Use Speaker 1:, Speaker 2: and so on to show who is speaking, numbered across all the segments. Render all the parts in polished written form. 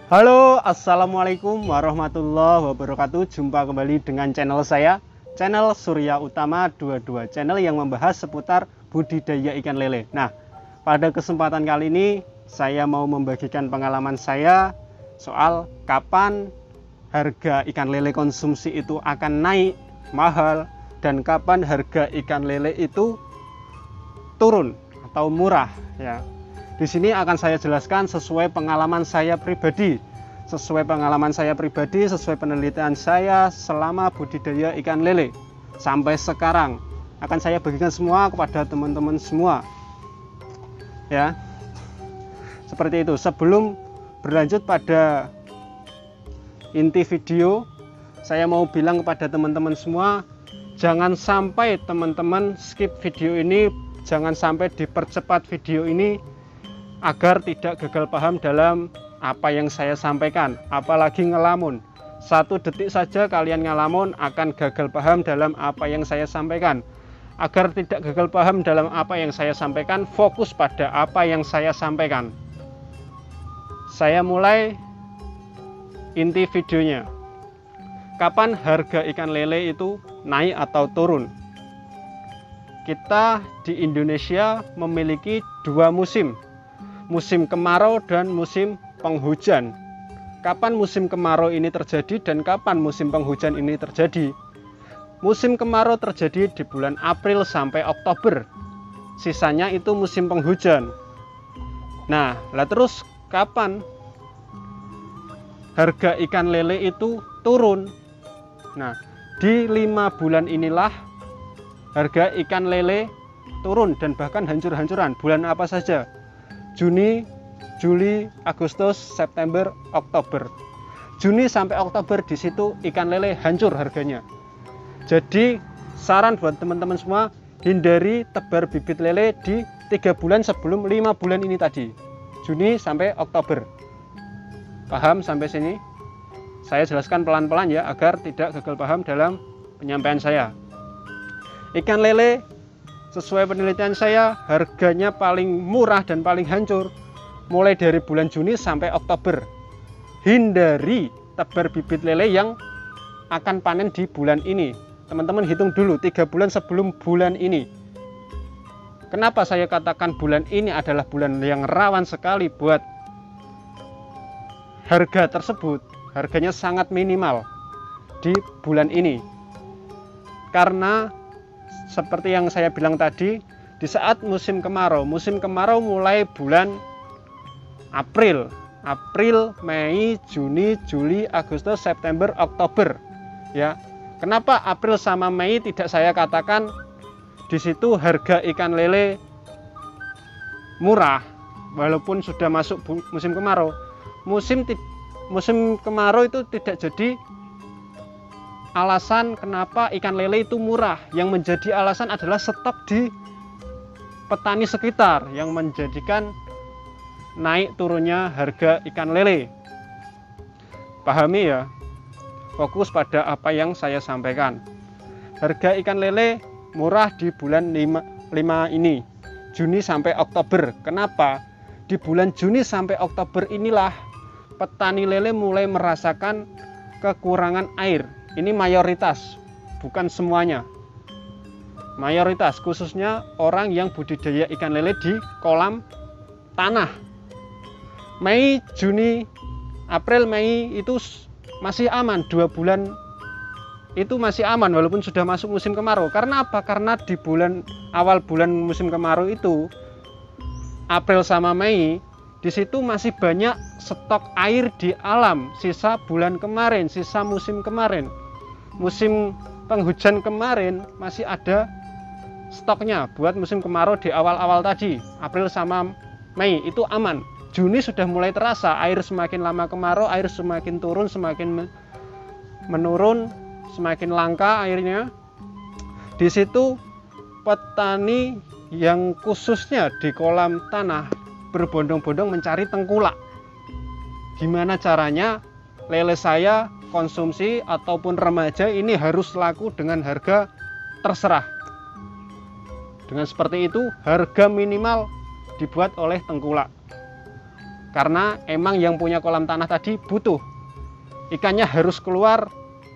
Speaker 1: Halo, assalamualaikum warahmatullahi wabarakatuh. Jumpa kembali dengan channel saya, channel Surya Utama 22, channel yang membahas seputar budidaya ikan lele. Nah, pada kesempatan kali ini saya mau membagikan pengalaman saya soal kapan harga ikan lele konsumsi itu akan naik mahal dan kapan harga ikan lele itu turun atau murah ya. Di sini akan saya jelaskan sesuai pengalaman saya pribadi, sesuai penelitian saya selama budidaya ikan lele sampai sekarang. Akan saya bagikan semua kepada teman-teman semua. Ya. Seperti itu. Sebelum berlanjut pada inti video, saya mau bilang kepada teman-teman semua, jangan sampai teman-teman skip video ini, jangan sampai dipercepat video ini agar tidak gagal paham dalam apa yang saya sampaikan, apalagi ngelamun. 1 detik saja kalian ngelamun akan gagal paham dalam apa yang saya sampaikan. Agar tidak gagal paham dalam apa yang saya sampaikan, fokus pada apa yang saya sampaikan. Saya mulai inti videonya. Kapan harga ikan lele itu naik atau turun? Kita di Indonesia memiliki 2 musim, musim kemarau dan musim penghujan. Kapan musim kemarau ini terjadi dan kapan musim penghujan ini terjadi? Musim kemarau terjadi di bulan April sampai Oktober. Sisanya itu musim penghujan. Nah, lah terus kapan harga ikan lele itu turun? Nah, di 5 bulan inilah harga ikan lele turun dan bahkan hancur-hancuran. Bulan apa saja? Juni, Juli, Agustus, September, Oktober. Juni sampai Oktober di situ ikan lele hancur harganya. Jadi saran buat teman-teman semua, hindari tebar bibit lele di 3 bulan sebelum 5 bulan ini tadi. Juni sampai Oktober. Paham sampai sini? Saya jelaskan pelan-pelan ya agar tidak gagal paham dalam penyampaian saya. Ikan lele sesuai penelitian saya, harganya paling murah dan paling hancur mulai dari bulan Juni sampai Oktober. Hindari tebar bibit lele yang akan panen di bulan ini. Teman-teman hitung dulu 3 bulan sebelum bulan ini. Kenapa saya katakan bulan ini adalah bulan yang rawan sekali buat harga tersebut? Harganya sangat minimal di bulan ini. Karena seperti yang saya bilang tadi, di saat musim kemarau mulai bulan April, Mei, Juni, Juli, Agustus, September, Oktober. Ya, kenapa April sama Mei tidak saya katakan di situ harga ikan lele murah, walaupun sudah masuk musim kemarau. Musim kemarau itu tidak jadi alasan kenapa ikan lele itu murah. Yang menjadi alasan adalah stok di petani sekitar yang menjadikan naik turunnya harga ikan lele. Pahami ya, fokus pada apa yang saya sampaikan. Harga ikan lele murah di bulan 5 ini, Juni sampai Oktober. Kenapa? Di bulan Juni sampai Oktober inilah petani lele mulai merasakan kekurangan air. Ini mayoritas, bukan semuanya. Mayoritas, khususnya orang yang budidaya ikan lele di kolam tanah. Mei, Juni, April, Mei itu masih aman. 2 bulan itu masih aman walaupun sudah masuk musim kemarau. Karena apa? Karena di awal bulan musim kemarau itu, April sama Mei, di situ masih banyak stok air di alam. Sisa bulan kemarin, sisa musim kemarin. Musim penghujan kemarin masih ada stoknya buat musim kemarau di awal-awal tadi, April sama Mei itu aman. Juni sudah mulai terasa, air semakin lama kemarau, air semakin turun, semakin menurun, semakin langka airnya. Di situ petani yang khususnya di kolam tanah berbondong-bondong mencari tengkulak. Gimana caranya lele saya konsumsi ataupun remaja ini harus laku dengan harga terserah. Dengan seperti itu, harga minimal dibuat oleh tengkulak. Karena emang yang punya kolam tanah tadi butuh. Ikannya harus keluar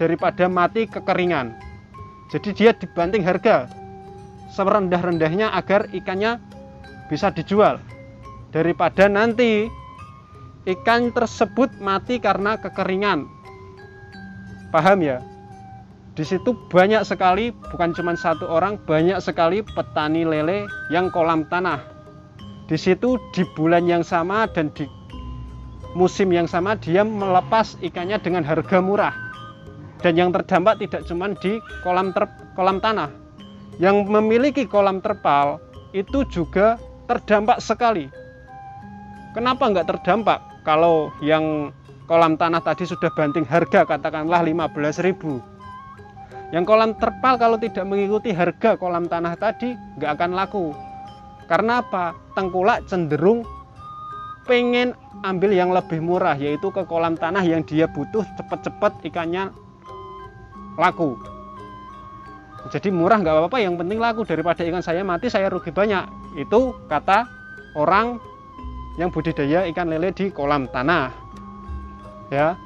Speaker 1: daripada mati kekeringan. Jadi dia dibanting harga serendah-rendahnya agar ikannya bisa dijual. Daripada nanti ikan tersebut mati karena kekeringan. Paham ya? Di situ banyak sekali, bukan cuma satu orang, banyak sekali petani lele yang kolam tanah. Di situ di bulan yang sama dan di musim yang sama dia melepas ikannya dengan harga murah. Dan yang terdampak tidak cuma di kolam tanah. Yang memiliki kolam terpal itu juga terdampak sekali. Kenapa nggak terdampak? Kalau yang kolam tanah tadi sudah banting harga, katakanlah 15.000. Yang kolam terpal kalau tidak mengikuti harga kolam tanah tadi nggak akan laku. Karena apa? Tengkulak cenderung pengen ambil yang lebih murah, yaitu ke kolam tanah yang dia butuh cepat-cepat ikannya laku. Jadi murah nggak apa-apa, yang penting laku, daripada ikan saya mati saya rugi banyak. Itu kata orang yang budidaya ikan lele di kolam tanah. Ya,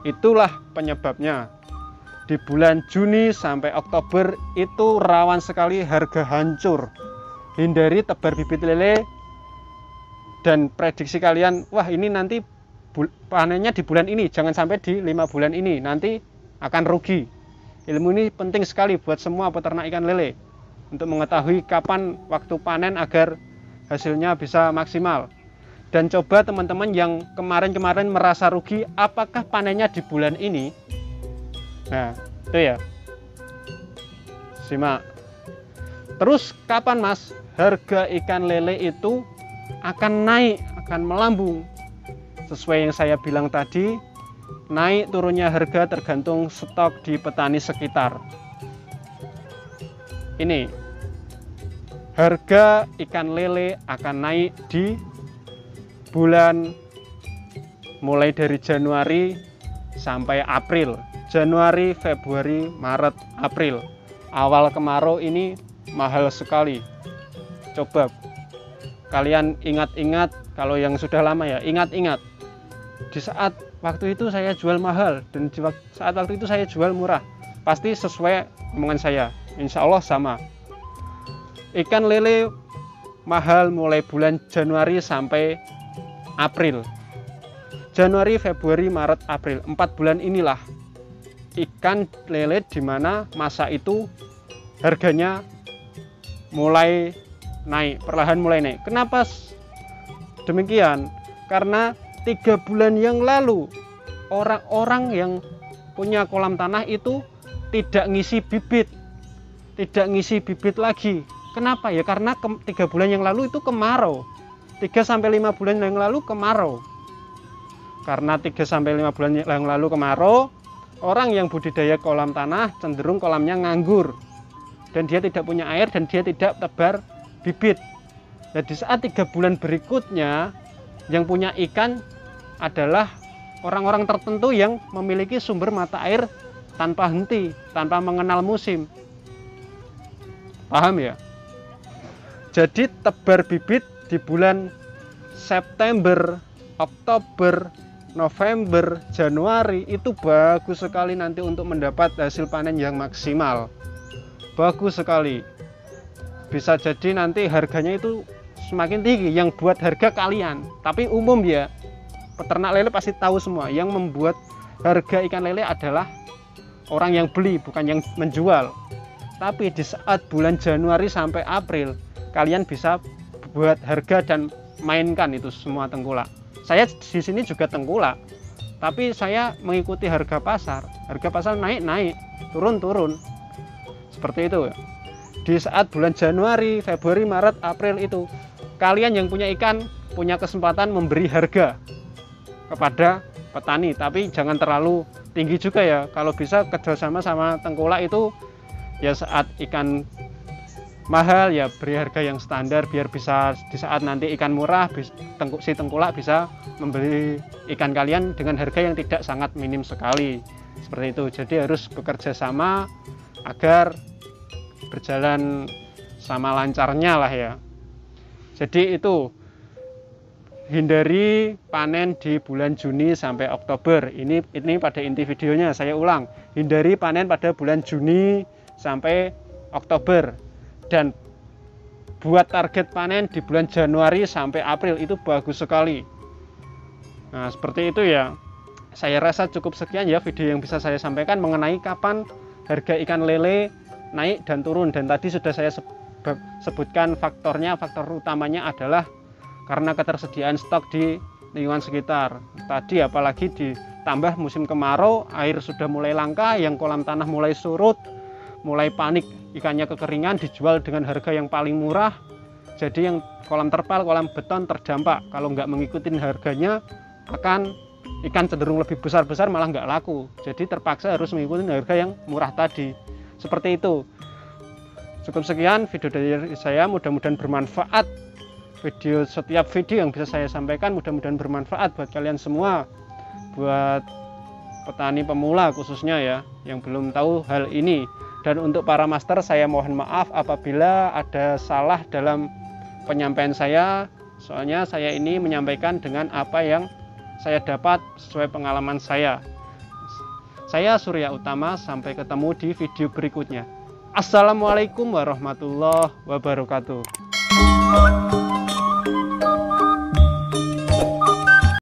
Speaker 1: itulah penyebabnya. Di bulan Juni sampai Oktober itu rawan sekali harga hancur. Hindari tebar bibit lele dan prediksi kalian, wah ini nanti panennya di bulan ini, jangan sampai di 5 bulan ini, nanti akan rugi. Ilmu ini penting sekali buat semua peternak ikan lele untuk mengetahui kapan waktu panen agar hasilnya bisa maksimal. Dan coba teman-teman yang kemarin-kemarin merasa rugi, apakah panennya di bulan ini? Nah, itu ya. Simak. Terus kapan Mas harga ikan lele itu akan naik, akan melambung? Sesuai yang saya bilang tadi, naik turunnya harga tergantung stok di petani sekitar. Ini harga ikan lele akan naik di bulan mulai dari Januari sampai April. Januari, Februari, Maret, April. Awal kemarau ini mahal sekali. Coba kalian ingat-ingat, kalau yang sudah lama ya, ingat-ingat. Di saat waktu itu saya jual mahal dan di saat waktu itu saya jual murah. Pasti sesuai omongan saya. Insya Allah sama. Ikan lele mahal mulai bulan Januari sampai April. Januari, Februari, Maret, April. 4 bulan inilah ikan lele di mana masa itu harganya mulai naik, perlahan mulai naik. Kenapa demikian? Karena 3 bulan yang lalu orang-orang yang punya kolam tanah itu tidak ngisi bibit, tidak ngisi bibit lagi. Kenapa ya? Karena 3 bulan yang lalu itu kemarau. 3-5 bulan yang lalu kemarau. Karena 3-5 bulan yang lalu kemarau, orang yang budidaya kolam tanah cenderung kolamnya nganggur dan dia tidak punya air dan dia tidak tebar bibit. Nah, di saat 3 bulan berikutnya yang punya ikan adalah orang-orang tertentu yang memiliki sumber mata air tanpa henti, tanpa mengenal musim. Paham ya? Jadi tebar bibit di bulan September, Oktober, November, Januari itu bagus sekali nanti untuk mendapat hasil panen yang maksimal. Bagus sekali. Bisa jadi nanti harganya itu semakin tinggi yang buat harga kalian. Tapi umum ya, peternak lele pasti tahu semua, yang membuat harga ikan lele adalah orang yang beli, bukan yang menjual. Tapi di saat bulan Januari sampai April, kalian bisa buat harga dan mainkan itu semua tengkulak. Saya di sini juga tengkulak, tapi saya mengikuti harga pasar. Harga pasar naik, turun. Seperti itu. Di saat bulan Januari, Februari, Maret, April itu, kalian yang punya ikan punya kesempatan memberi harga kepada petani, tapi jangan terlalu tinggi juga ya. Kalau bisa kerjasama sama tengkulak itu, ya saat ikan mahal ya beri harga yang standar, biar bisa di saat nanti ikan murah si tengkulak bisa membeli ikan kalian dengan harga yang tidak sangat minim sekali. Seperti itu. Jadi harus bekerja sama agar berjalan sama lancarnya lah ya. Jadi itu hindari panen di bulan Juni sampai Oktober. Ini pada inti videonya, saya ulang. Hindari panen pada bulan Juni sampai Oktober. Dan buat target panen di bulan Januari sampai April, itu bagus sekali. Nah, seperti itu ya. Saya rasa cukup sekian ya video yang bisa saya sampaikan mengenai kapan harga ikan lele naik dan turun. Dan tadi sudah saya sebutkan faktornya. Faktor utamanya adalah karena ketersediaan stok di lingkungan sekitar. Tadi apalagi ditambah musim kemarau, air sudah mulai langka, yang kolam tanah mulai surut, mulai panik, ikannya kekeringan, dijual dengan harga yang paling murah. Jadi yang kolam terpal, kolam beton terdampak. Kalau nggak mengikuti harganya, akan ikan cenderung lebih besar-besar, malah nggak laku. Jadi terpaksa harus mengikuti harga yang murah tadi. Seperti itu. Cukup sekian video dari saya, mudah-mudahan bermanfaat. Setiap video yang bisa saya sampaikan mudah-mudahan bermanfaat buat kalian semua, buat petani pemula khususnya ya, yang belum tahu hal ini. Dan untuk para master, saya mohon maaf apabila ada salah dalam penyampaian saya, soalnya saya ini menyampaikan dengan apa yang saya dapat sesuai pengalaman saya. Saya Surya Utama, sampai ketemu di video berikutnya. Assalamualaikum warahmatullahi wabarakatuh.